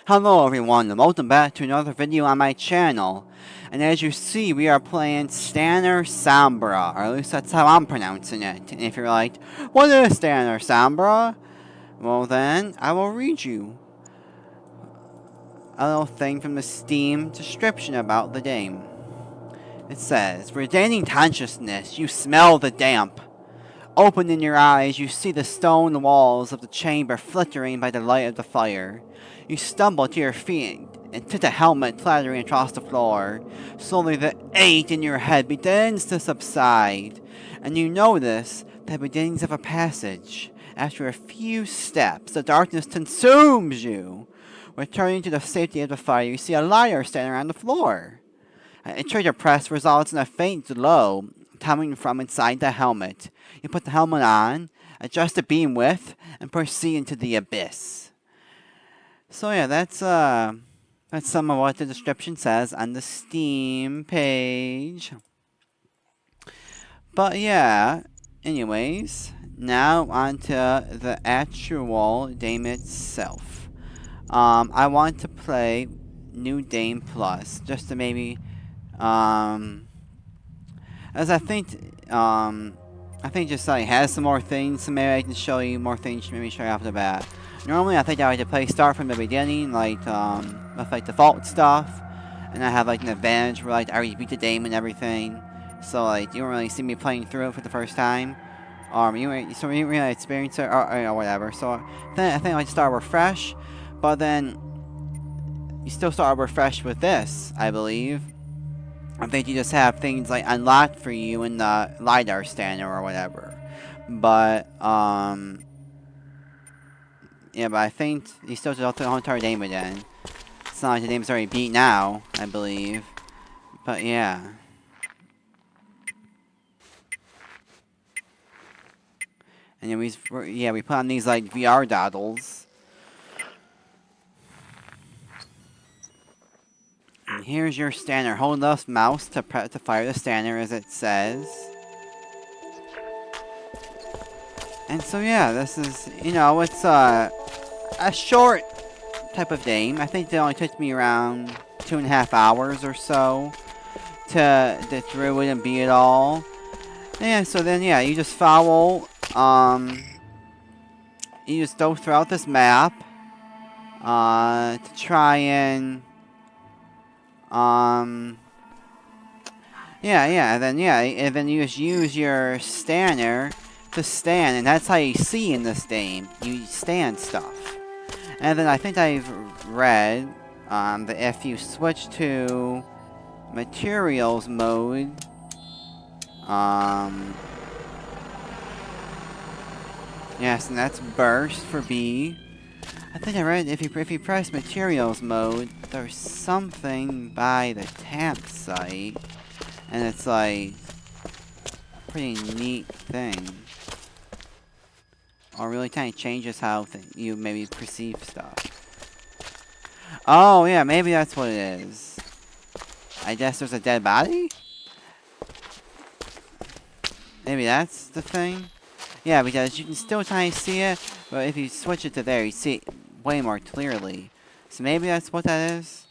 Hello everyone and welcome back to another video on my channel. And as you see, we are playing Scanner Sombre, or at least that's how I'm pronouncing it. And if you're like, what is Scanner Sombre? Well then, I will read you a little thing from the Steam description about the game. It says, regaining consciousness, you smell the damp. Opening your eyes, you see the stone walls of the chamber flickering by the light of the fire. You stumble to your feet and to the helmet clattering across the floor. Slowly the ache in your head begins to subside, and you notice the beginnings of a passage. After a few steps, the darkness consumes you. Returning to the safety of the fire, you see a LIDAR standing on the floor. A trigger press results in a faint glow coming from inside the helmet. You put the helmet on, adjust the beam width, and proceed into the abyss. So yeah, that's some of what the description says on the Steam page. But yeah, anyways, now onto the actual game itself. I want to play New Game Plus just to maybe as I think just like has some more things, so maybe I can show you more things, maybe show you off the bat. Normally I think I like to play start from the beginning, like with like default stuff, and I have like an advantage where like I already beat the game and everything, so like you don't really see me playing through it for the first time, you don't really experience it or whatever. So I think I like to start over fresh, but then you still start over fresh with this, I believe. I think you just have things like unlocked for you in the LIDAR scanner or whatever. But, yeah, but I think you still have to go through the whole entire game again. It's not like the game's already beat now, I believe. But, yeah. And then we put on these, like, VR goggles. And here's your scanner. Hold the mouse to fire the scanner, as it says. And so yeah, this is, it's a short type of game. I think it only took me around 2.5 hours or so to get through it and beat it all. And so then yeah, you just follow, you just go throughout this map to try and and then you just use your scanner to stand, and that's how you see in this game. You stand stuff. And then I think I've read that if you switch to materials mode, yes, and that's burst for B. I think I read if you press materials mode, there's something by the campsite, and it's like a pretty neat thing. Or really kind of changes how you maybe perceive stuff. Oh yeah, maybe that's what it is. I guess there's a dead body? Maybe that's the thing? Yeah, because you can still kind of see it, but if you switch it to there, you see it way more clearly. So maybe that's what that is?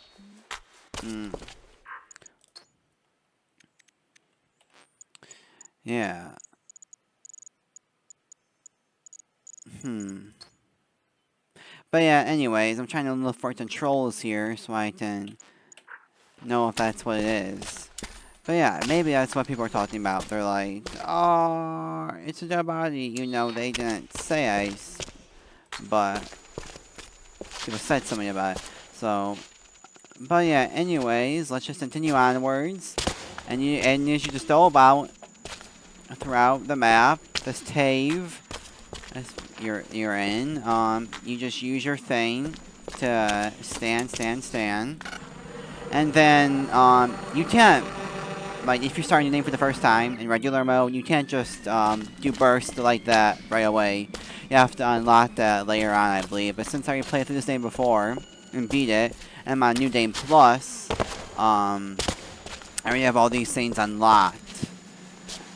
Yeah. But yeah, anyways, I'm trying to look for controls here so I can know if that's what it is. But yeah, maybe that's what people are talking about. They're like, oh, it's a dead body. They didn't say ice, but people said something about it. So, but yeah, anyways, let's just continue onwards. And as you just go about throughout the map, this cave you're in, you just use your thing to stand. And then, you can't, like, if you're starting the game for the first time in regular mode, you can't just, do burst like that right away. You have to unlock that later on, I believe. But since I already played through this game before and beat it, and my New Game Plus, I already have all these things unlocked.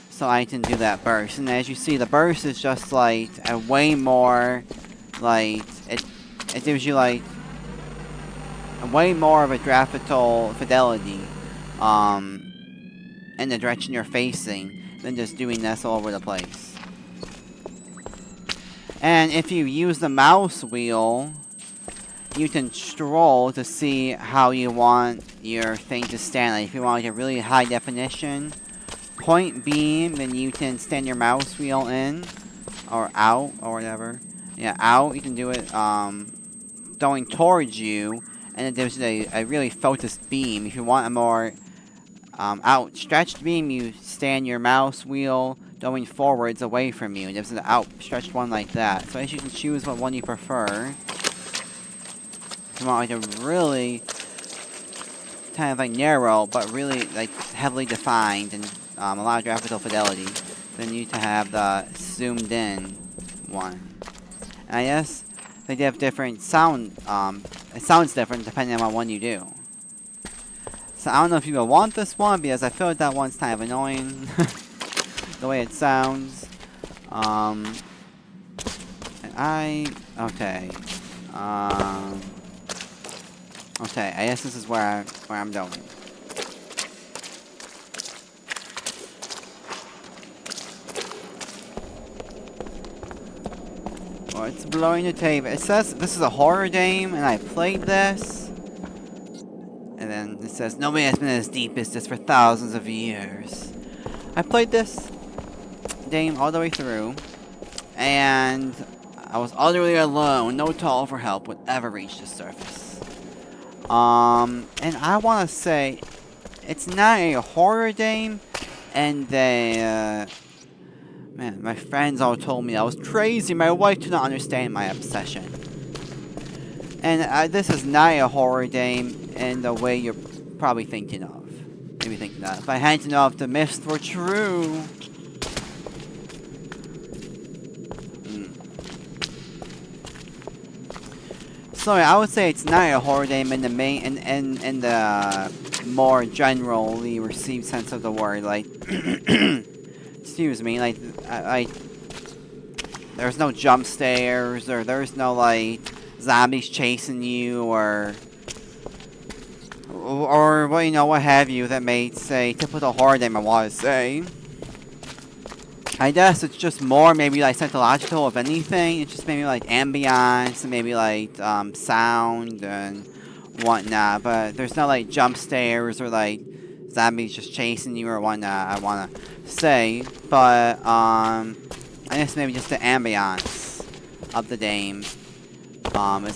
So I can do that burst. And as you see, the burst is just like a way more, like, it gives you like way more of a graphical fidelity in the direction you're facing than just doing this all over the place. And if you use the mouse wheel, you can scroll to see how you want your thing to stand. Like if you want like a really high definition point beam, then you can stand your mouse wheel in or out or whatever. Yeah, out. You can do it going towards you, and then there's a really focused beam. If you want a more outstretched beam, you stand your mouse wheel going forwards away from you. There's an outstretched one like that. So as you can choose what one you prefer. If you want like a really kind of like narrow, but really like heavily defined and a lot of graphical fidelity, then you need to have the zoomed in one. And I guess they have different sound, it sounds different depending on what one you do. So I don't know if you will want this one, because I feel like that one's kind of annoying. The way it sounds. Okay. Okay, I guess this is where I'm going. Oh, it's blowing the tape. It says this is a horror game, and I played this. And then it says, nobody has been as deep as this for thousands of years. I played this game all the way through, and I was utterly alone. No call for help would ever reach the surface. And I want to say, it's not a horror game, and they, man, my friends all told me I was crazy. My wife did not understand my obsession. And this is not a horror game in the way you're probably thinking of. Maybe thinking of. If I had to know if the myths were true. So I would say it's not a horror game in the main, in the more generally received sense of the word. Like, excuse me, like there's no jump scares, or there's no like zombies chasing you, or well, you know, what have you that may say typical horror game. I want to say. I guess it's just more maybe like psychological, if anything. It's just maybe like ambiance and maybe like sound and whatnot. But there's no like jump scares or like zombies just chasing you or whatnot, I want to say. But I guess maybe just the ambiance of the game is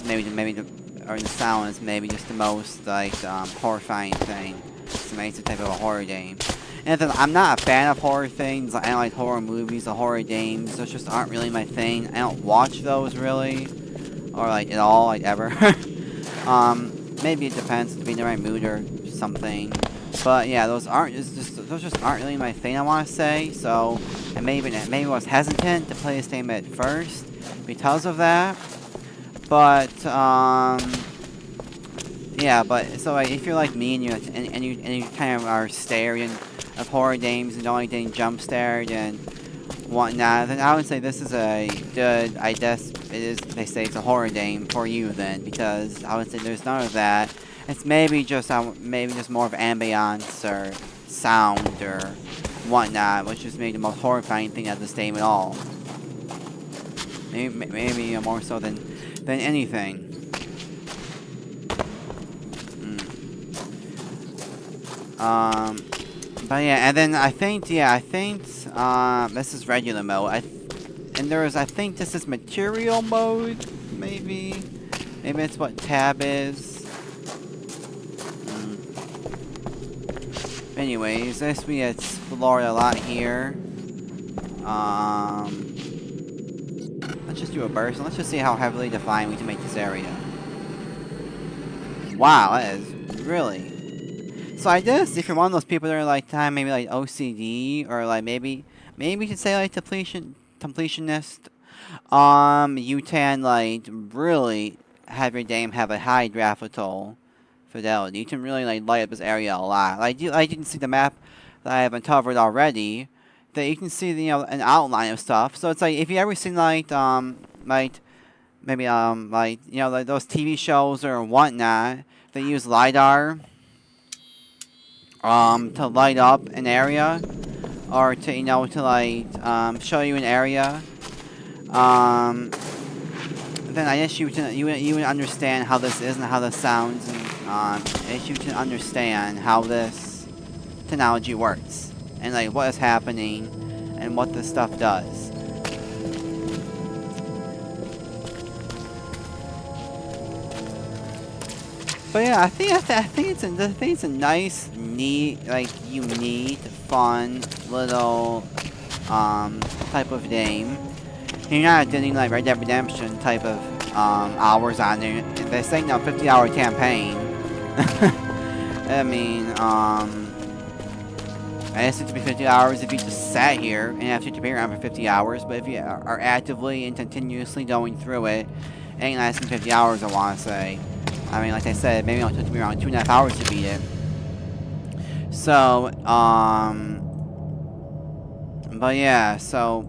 maybe or the sound is maybe just the most like horrifying thing. So maybe it's a type of a horror game. And I'm not a fan of horror things. I don't like horror movies or horror games. Those just aren't really my thing. I don't watch those really, or like at all, like ever. Maybe it depends to be in the right mood or something. But yeah, those just aren't really my thing, I want to say. So maybe I was hesitant to play this game at first because of that. But yeah. But so like, if you're like me and you kind of are staring of horror games and only getting jump scared and whatnot, then I would say this is a good, I guess it is, they say it's a horror game for you then, because I would say there's none of that. It's maybe just more of ambiance or sound or whatnot, which is maybe the most horrifying thing of this game at all. Maybe more so than anything. But yeah, and then I think this is regular mode. I think this is material mode, maybe it's what tab is. Anyways, this we explored a lot here. Let's just do a burst, and let's just see how heavily defined we can make this area. Wow, that is really. So I guess if you're one of those people that are like maybe like OCD, or like maybe you could say like completionist, you can like really have your game have a high graphical fidelity. You can really like light up this area a lot. Like you can see the map that I have uncovered already. That you can see an outline of stuff. So it's like if you ever seen like maybe like like those TV shows or whatnot, they use LIDAR to light up an area, or to, you know, to like show you an area. Then I guess you would understand how this is and how this sounds, and I guess you can understand how this technology works and like what is happening and what this stuff does. But yeah, I think it's a nice, neat, like unique, fun little type of game. You're not getting like Red Dead Redemption type of hours on it. They're saying now 50-hour campaign. I mean, I guess it would be 50 hours if you just sat here and have to be around for 50 hours. But if you are actively and continuously going through it, it ain't less than 50 hours, I want to say. I mean, like I said, maybe it took me around 2.5 hours to beat it. So, but yeah, so,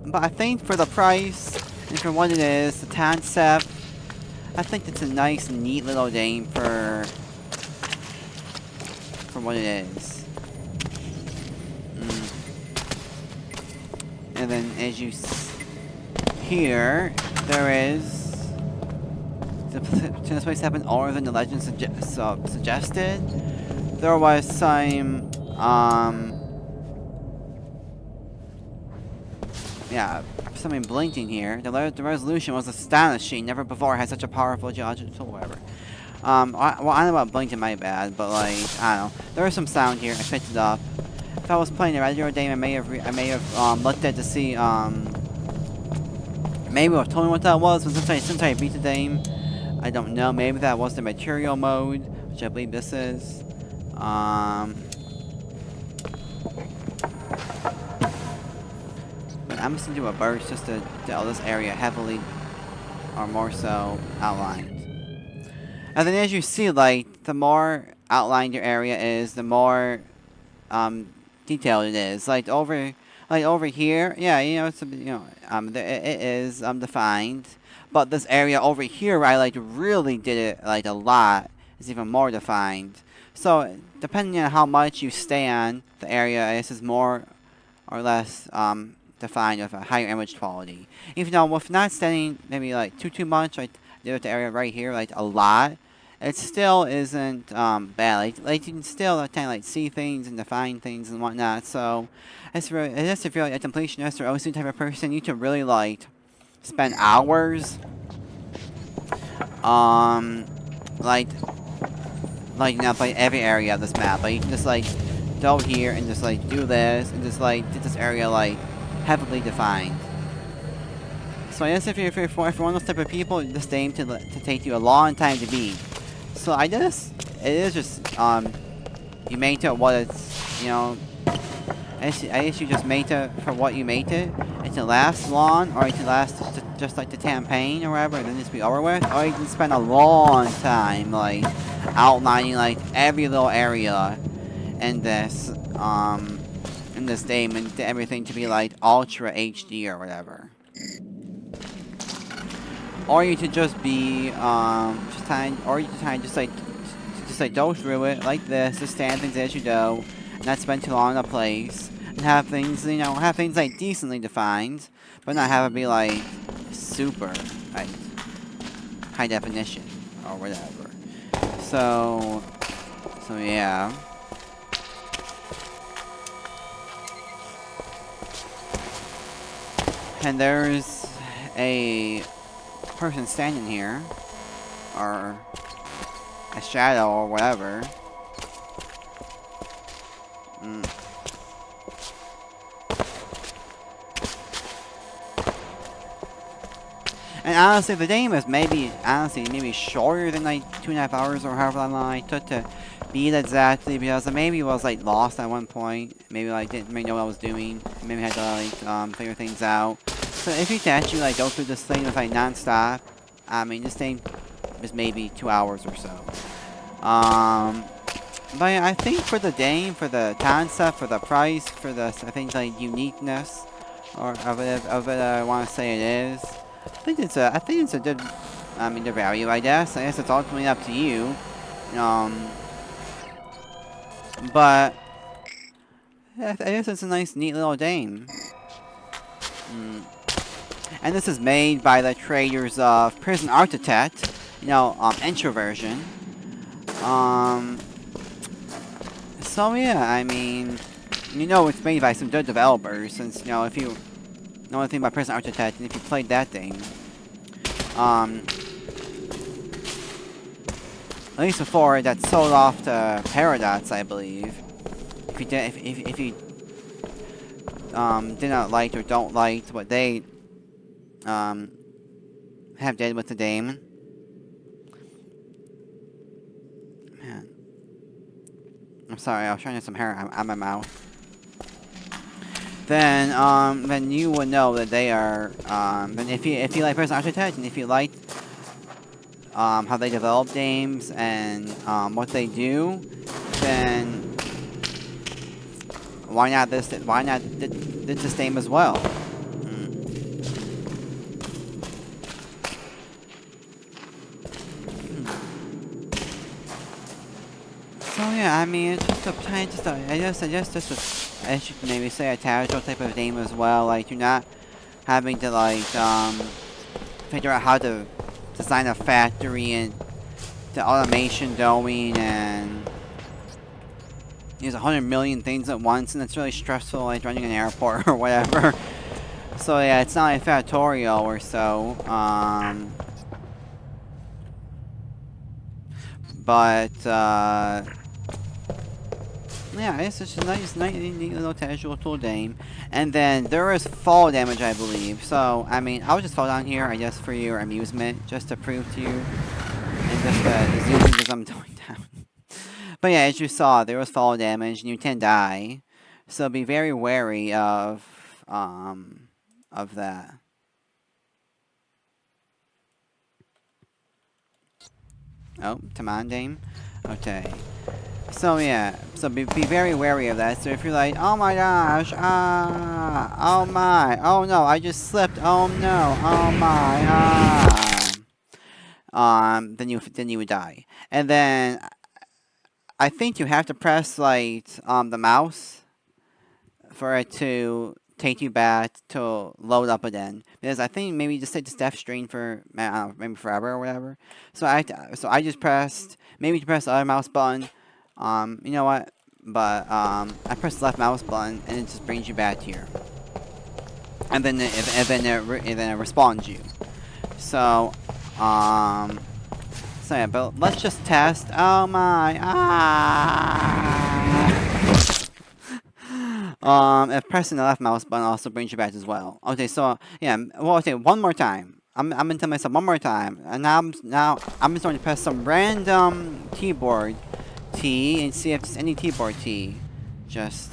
but I think for the price and for what it is, the concept, I think it's a nice, neat little game for what it is. And then, as you here, there is. Since this place happened older than the legend suggested, there was some, yeah, something blinking here. The resolution was astonishing. Never before had such a powerful geological tool, whatever. Well, I don't know about blinking, my bad, but like, I don't know. There was some sound here. I picked it up. If I was playing a regular game, I may have looked at to see, maybe have told me what that was, but since I beat the game, I don't know. Maybe that was the material mode, which I believe this is. But I'm just gonna do a burst just to get this area heavily, or more so, outlined. And then as you see, like, the more outlined your area is, the more detailed it is. Like over here, yeah, you know, it's it is defined. But this area over here, where I like really did it like a lot, is even more defined. So depending on how much you stay on the area, this is more or less defined with a higher image quality. Even though with not staying maybe like too much, like did with the area right here, like a lot, it still isn't bad. Like you can still kind of like see things and define things and whatnot. So it's really, if you're like a completionist or OC type of person, you can really like spend hours like you know, play every area of this map. Like you can just like go here and just like do this and just like get this area like heavily defined. So I guess if you're one of those type of people, this game to take you a long time to beat. So I guess it is just you made it what it's, you know. I guess you just made it for what you made it. It can last long, or it can last just like the campaign or whatever, and then just be over with. Or you can spend a long time like outlining like every little area in this game, and everything to be like ultra HD or whatever. Or you could just be just like go through it like this, just stand things as you go, not spend too long in a place, and have things, you know, like decently defined, but not have it be like super like high definition or whatever. So yeah. And there's a person standing here, or a shadow or whatever. And honestly, the game is maybe shorter than like 2.5 hours or however long I took to beat exactly, because I maybe was like lost at one point. Maybe like didn't really know what I was doing. Maybe had to like figure things out. So if you can actually like go through this thing with like non-stop, I mean this thing is maybe 2 hours or so. But yeah, I think for the game, for the concept, for the price, for the I think like uniqueness or of it, I want to say it is. I think it's a good, the value, I guess. I guess it's ultimately up to you. But I guess it's a nice, neat little game. And this is made by the creators of Prison Architect, intro version. So yeah, I mean, it's made by some good developers, since, if you know anything about Prison Architect, and if you played that thing, at least before that sold off to Paradox, I believe. If you did, if you did not like or don't like what they have did with the game. Man, I'm sorry, I was trying to get some hair out my mouth. Then you would know that they are. Then if you like Prison Architect, and if you like how they develop games and what they do, then why not this game as well? So yeah, I mean, it's just I guess as you can maybe say, a casual type of game as well. Like, you're not having to figure out how to design a factory and the automation going and use 100 million things at once, and it's really stressful, like running an airport or whatever. So yeah, it's not like a tutorial or so. But yeah, it's just a nice, neat little casual tool game. And then there is fall damage, I believe. So, I mean, I'll just fall down here, I guess, for your amusement, just to prove to you. And just zoom because I'm going down. But yeah, as you saw, there was fall damage, and you can die. So be very wary of that. Oh, come on, Dame. Okay. So yeah, so be very wary of that. So if you're like, oh my gosh, oh my, oh no, I just slipped, oh no, oh my, then you would die. And then I think you have to press the mouse for it to take you back to load up again, because I think maybe just take the death strain for maybe forever or whatever. So I just pressed, maybe to press the other mouse button. You know what? But I press the left mouse button and it just brings you back here, and then it respawns you. So so yeah, but let's just test. Oh my! If pressing the left mouse button also brings you back as well. Okay, so yeah, well, okay, one more time. I'm gonna tell myself one more time, and now I'm just going to press some random keyboard T and see if there's any keyboard T. Just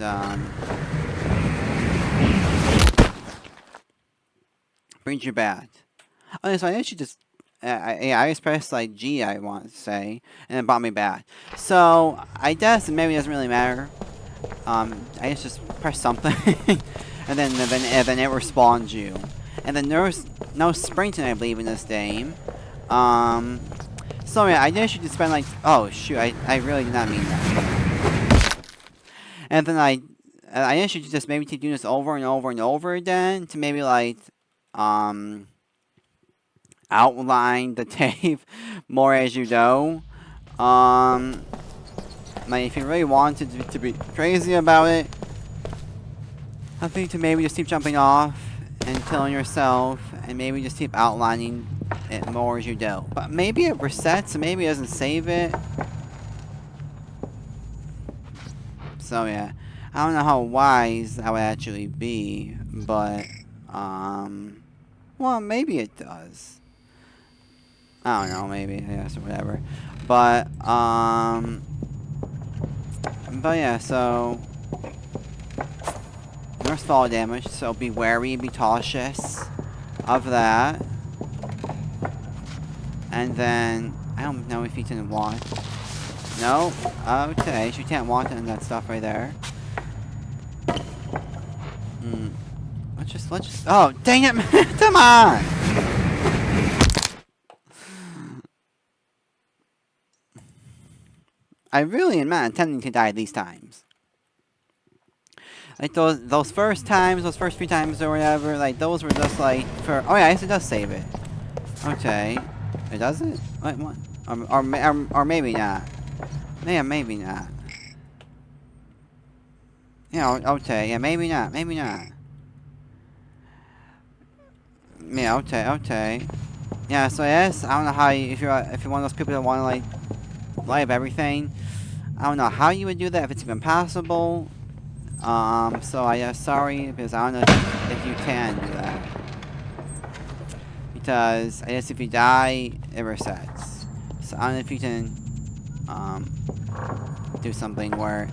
brings you back. Okay, so I should just I just pressed G, I want to say, and it brought me back. So I guess maybe it doesn't really matter. I just press something, and then it respawns you. And then there's no sprinting, I believe, in this game. So yeah, I guess you should spend oh shoot, I really did not mean that. And then I guess you should just maybe keep doing this over and over and over again to maybe outline the tape more as you go. If you really wanted to be crazy about it, I think to maybe just keep jumping off and killing yourself, and maybe just keep outlining it more as you go. But maybe it resets, and maybe it doesn't save it. So yeah, I don't know how wise that would actually be, but well, maybe it does. I don't know, maybe, I guess, or whatever. But yeah, so there's fall damage, so be wary, be cautious of that. And then I don't know if you can walk. No? Okay, so you can't walk on that stuff right there. Let's just oh, dang it, man! Come on! I really am not intending to die these times. Like those first times, those first few times or whatever, like those were just like for. Oh yeah, I guess it does save it. Okay, it does it? Wait, what? Or maybe not. Yeah, maybe not. Yeah, okay, yeah, maybe not, maybe not. Yeah, okay. Yeah, so yes, I don't know how you, if you're one of those people that want to like live everything. I don't know how you would do that if it's even possible. So I sorry because I don't know if you can do that. Because I guess if you die, it resets. So I don't know if you can um do something where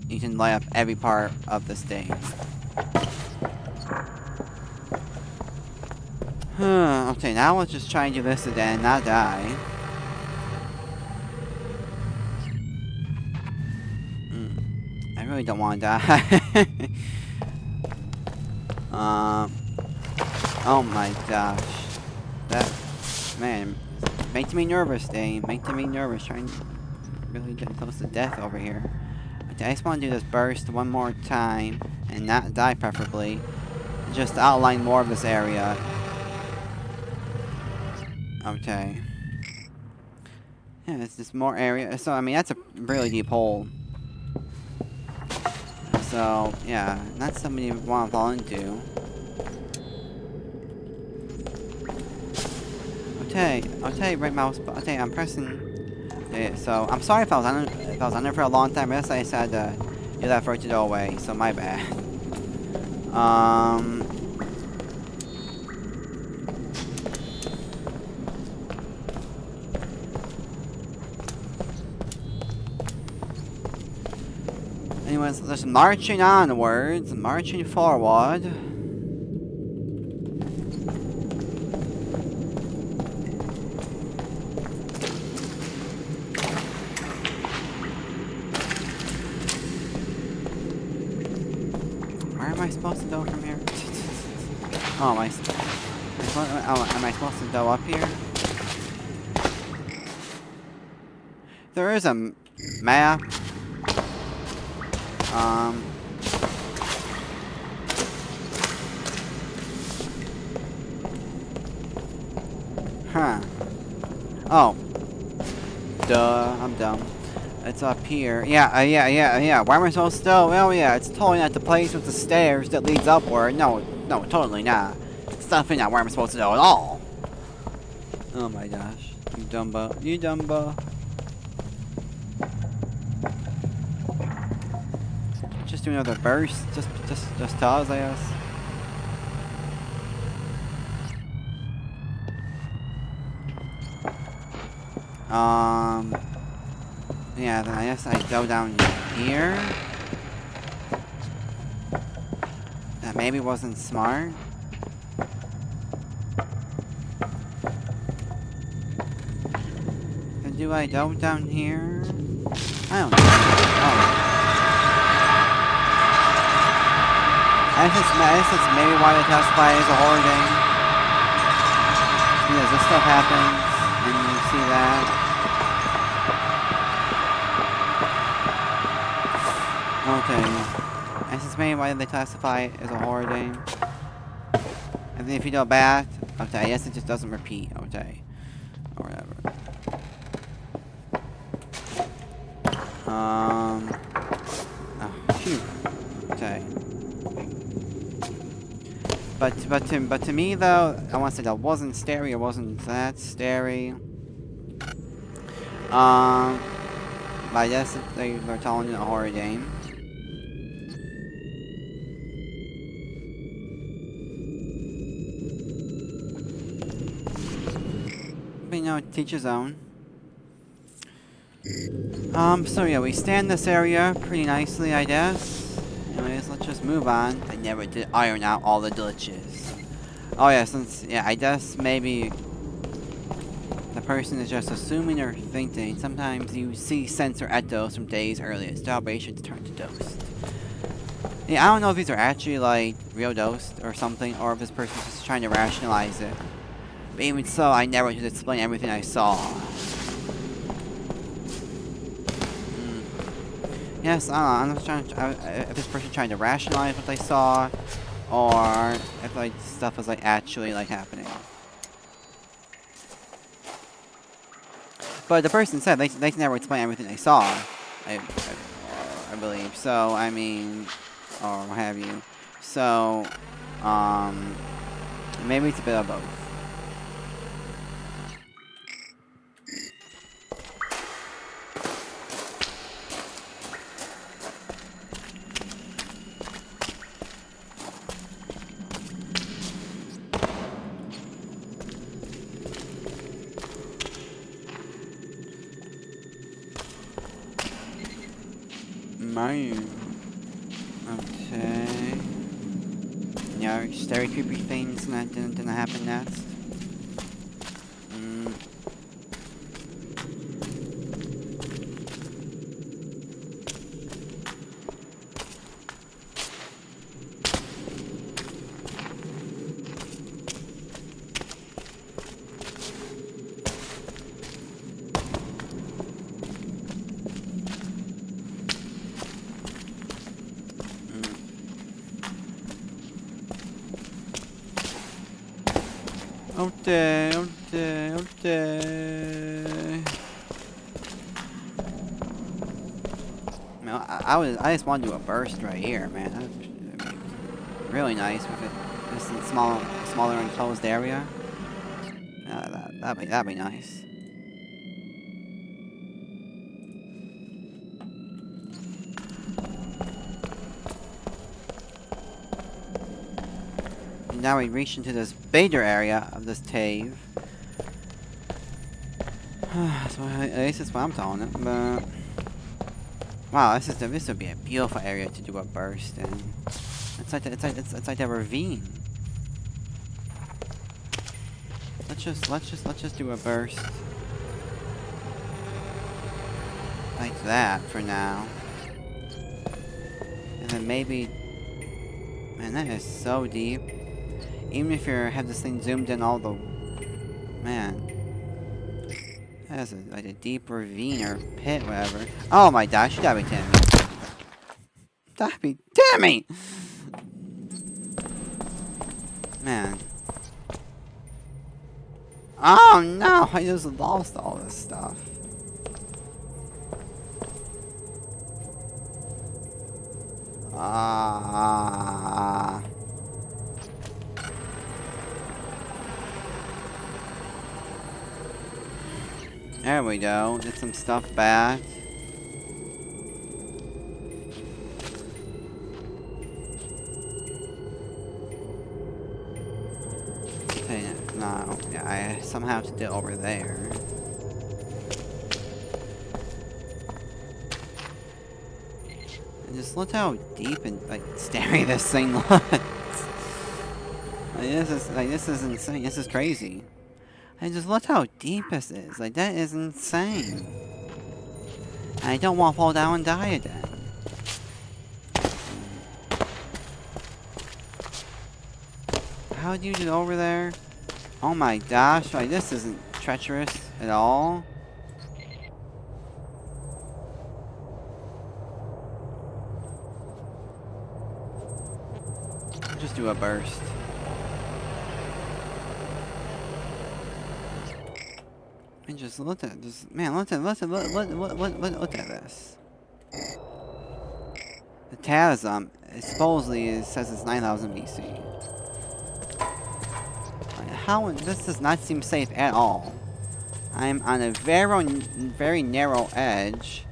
you can light up every part of the stage. Okay, now let's just try and do this again and not die. I really don't want to die. Oh my gosh. That, man, makes me nervous, Dane. Makes me nervous trying to really get close to death over here. Okay, I just want to do this burst one more time and not die preferably. Just outline more of this area. Okay. Yeah, it's just more area. So, I mean, that's a really deep hole. So, yeah, not something you want to fall into. Okay, right mouse, okay, I'm pressing it, so, I'm sorry if I was on there for a long time, I guess I decided to do that for it to go away, so my bad. Anyways, just marching onwards, marching forward. Where am I supposed to go from here? Oh, am I supposed to go up here? There is a map. Huh. Oh. Duh, I'm dumb. It's up here. Yeah. Where am I supposed to go? Well, yeah, it's totally not the place with the stairs that leads upward. No, totally not. It's definitely not where I'm supposed to go at all. Oh my gosh. You dumbo. You dumbo. Just do another burst. Just cause, I guess. Yeah, then I guess I go down here. That maybe wasn't smart. And do I go down here? I don't know. Oh. I guess it's maybe why they classify it as a horror game. Because this stuff happens, and you see that. Okay. I guess it's maybe why they classify it as a horror game. And then if you go back, okay, I guess it just doesn't repeat, okay. Or whatever. Oh, phew. Okay. But to me though, I want to say that wasn't scary, it wasn't that scary. But I guess they're calling it a horror game. But you know, teach his own. So yeah, we stand this area pretty nicely, I guess. Anyways, let's just move on. I never did iron out all the glitches. Oh yeah, I guess maybe the person is just assuming or thinking. Sometimes you see sensor echoes from days earlier. Celebrations turn to ghost. Yeah, I don't know if these are actually like real ghosts or something, or if this person's just trying to rationalize it. But even so, I never should explain everything I saw. Yes, I don't know. I'm just trying to, if this person trying to rationalize what they saw, or if like stuff was like actually like happening. But the person said they can never explain everything they saw. I believe. So I mean, or what have you. So, maybe it's a bit of both. Man. Okay. Yeah, scary creepy things that didn't happen next. Okay. Man, I just want to do a burst right here, man. That'd be really nice with it. Just in smaller enclosed area. That'd be nice. And now we reach into this bigger area of this cave. So at least that's what I'm calling it. But wow, this would be a beautiful area to do a burst in. It's like a ravine. Let's just do a burst like that for now. And then maybe, man, that is so deep. Even if you have this thing zoomed in all the, man, that's like a deep ravine or pit, whatever. Oh my gosh, you gotta be kidding me. Gotta be damn me, man. Oh no, I just lost all this stuff. There we go. Get some stuff back. Okay, no, yeah, I somehow have to get over there. And just look how deep and like scary this thing looks. This is insane. This is crazy. And just look how deep this is. Like that is insane. I don't want to fall down and die again. How do you get over there? Oh my gosh, like this isn't treacherous at all. Just do a burst. And just look at this, man. Look at this. The chasm supposedly says it's 9,000 BC. Like, how this does not seem safe at all. I'm on a very narrow edge.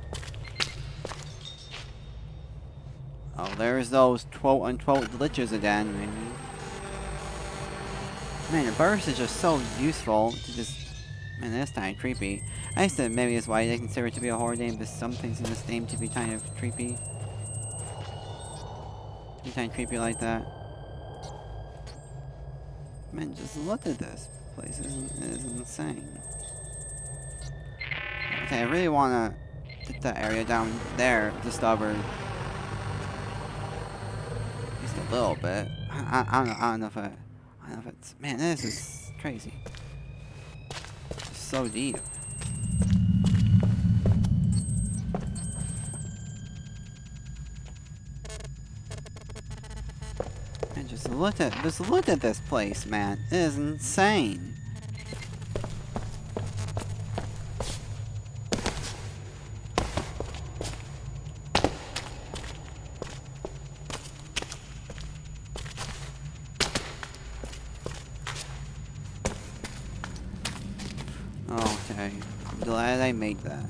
Oh, there's those quote unquote glitches again, maybe. Man, the burst is just so useful to just. Man, that's kind of creepy. I said maybe that's why they consider it to be a horror game, but some things in this game to be kind of creepy. Be kind of creepy like that. Man, just look at this place. It is insane. Okay, I really want to get that area down there discovered. Just a little bit. I don't know if it's... Man, this is crazy. It's so deep. look at this place, man. It is insane. Okay, I'm glad I made that.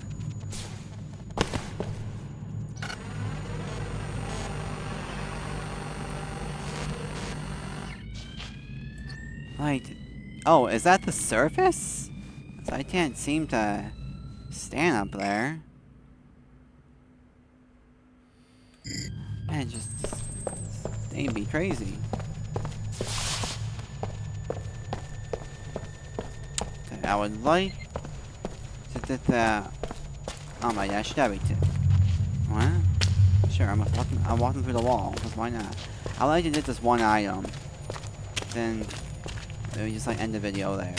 Like, oh, is that the surface? 'Cause I can't seem to stand up there. Man, they'd be crazy. Okay, I would like to get that. Oh my gosh, that be too. What? Sure, I'm walking through the wall, because why not? I like to get this one item. Then we just like end the video there.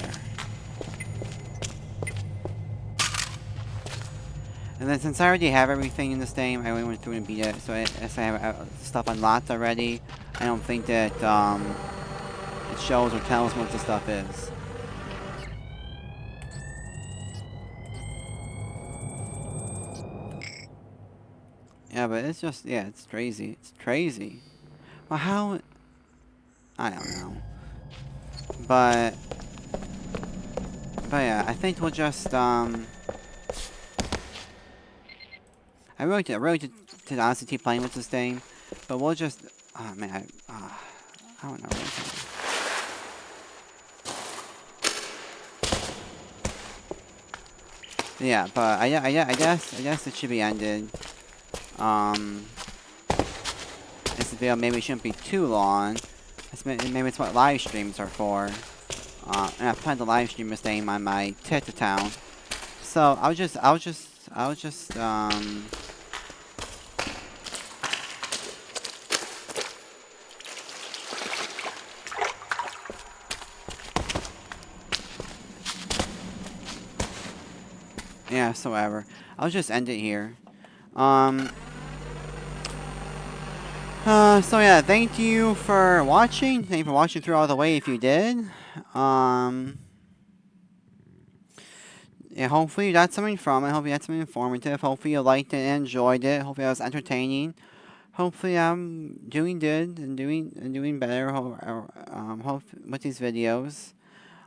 And then since I already have everything in this game, I only went through and beat it. So as I have stuff unlocked already, I don't think that it shows or tells what the stuff is. Yeah, but it's just, yeah, it's crazy. It's crazy. Well, how? I don't know. But yeah, I think we'll just, I really did honestly keep playing with this thing. But we'll just, oh man, I don't know. Yeah, but I guess it should be ended. This video maybe shouldn't be too long. Maybe it's what live streams are for. And I plan to live stream this game on my TikTok account. So I'll just yeah, so whatever. I'll just end it here. So yeah, thank you for watching. Thank you for watching through all the way if you did. Yeah, hopefully you got something from it. Hopefully you got something informative. Hopefully you liked it and enjoyed it. Hopefully it was entertaining. Hopefully I'm doing good and doing better. Hope with these videos.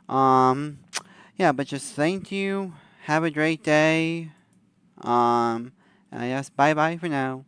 Yeah, but just thank you. Have a great day. And I guess bye bye for now.